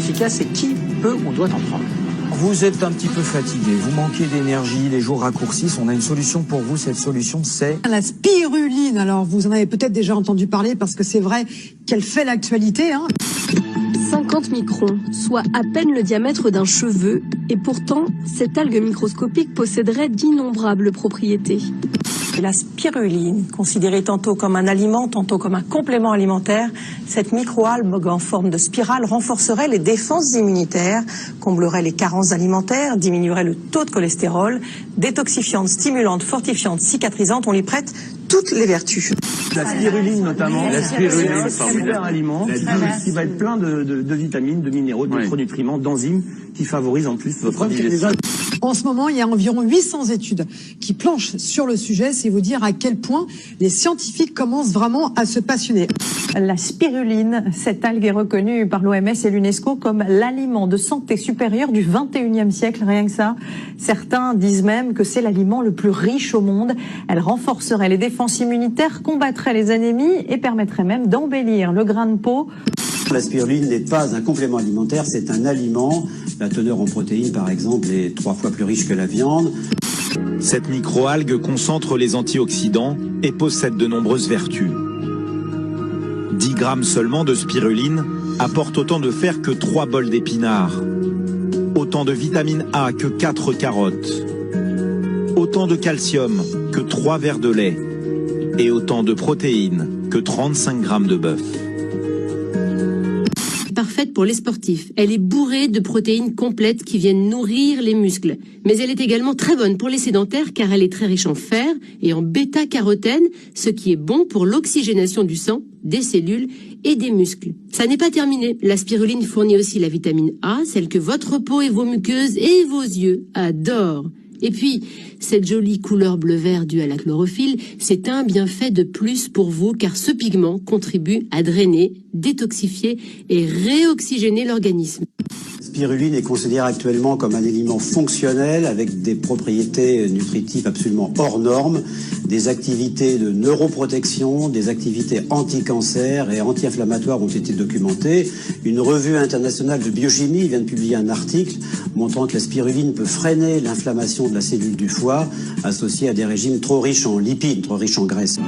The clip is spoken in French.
efficace et qui peut ou doit en prendre. Vous êtes un petit peu fatigué, vous manquez d'énergie, les jours raccourcissent, on a une solution pour vous, cette solution c'est... La spiruline, alors vous en avez peut-être déjà entendu parler parce que c'est vrai qu'elle fait l'actualité. 50 microns, soit à peine le diamètre d'un cheveu, et pourtant, cette algue microscopique posséderait d'innombrables propriétés. La spiruline, considérée tantôt comme un aliment, tantôt comme un complément alimentaire, cette microalgue en forme de spirale renforcerait les défenses immunitaires, comblerait les carences alimentaires, diminuerait le taux de cholestérol, détoxifiante, stimulante, fortifiante, cicatrisante, on lui prête toutes les vertus. La spiruline notamment, c'est un super aliment qui va être plein de vitamines, de minéraux, de micronutriments, d'enzymes qui favorisent en plus votre digestion. En ce moment, il y a environ 800 études qui planchent sur le sujet. C'est vous dire à quel point les scientifiques commencent vraiment à se passionner. La spiruline, cette algue est reconnue par l'OMS et l'UNESCO comme l'aliment de santé supérieur du 21e siècle, rien que ça. Certains disent même que c'est l'aliment le plus riche au monde. Elle renforcerait les défenses immunitaires, combattrait les anémies et permettrait même d'embellir le grain de peau. La spiruline n'est pas un complément alimentaire, c'est un aliment. La teneur en protéines, par exemple, est 3 fois plus riche que la viande. Cette microalgue concentre les antioxydants et possède de nombreuses vertus. 10 grammes seulement de spiruline apportent autant de fer que 3 bols d'épinards, autant de vitamine A que 4 carottes, autant de calcium que 3 verres de lait et autant de protéines que 35 grammes de bœuf. Parfaite pour les sportifs. Elle est bourrée de protéines complètes qui viennent nourrir les muscles. Mais elle est également très bonne pour les sédentaires car elle est très riche en fer et en bêta-carotène, ce qui est bon pour l'oxygénation du sang, des cellules et des muscles. Ça n'est pas terminé. La spiruline fournit aussi la vitamine A, celle que votre peau et vos muqueuses et vos yeux adorent. Et puis, cette jolie couleur bleu-vert due à la chlorophylle, c'est un bienfait de plus pour vous car ce pigment contribue à drainer, détoxifier et réoxygéner l'organisme. La spiruline est considérée actuellement comme un aliment fonctionnel avec des propriétés nutritives absolument hors normes, des activités de neuroprotection, des activités anti-cancer et anti-inflammatoires ont été documentées. Une revue internationale de biochimie vient de publier un article montrant que la spiruline peut freiner l'inflammation de la cellule du foie associée à des régimes trop riches en lipides, trop riches en graisses.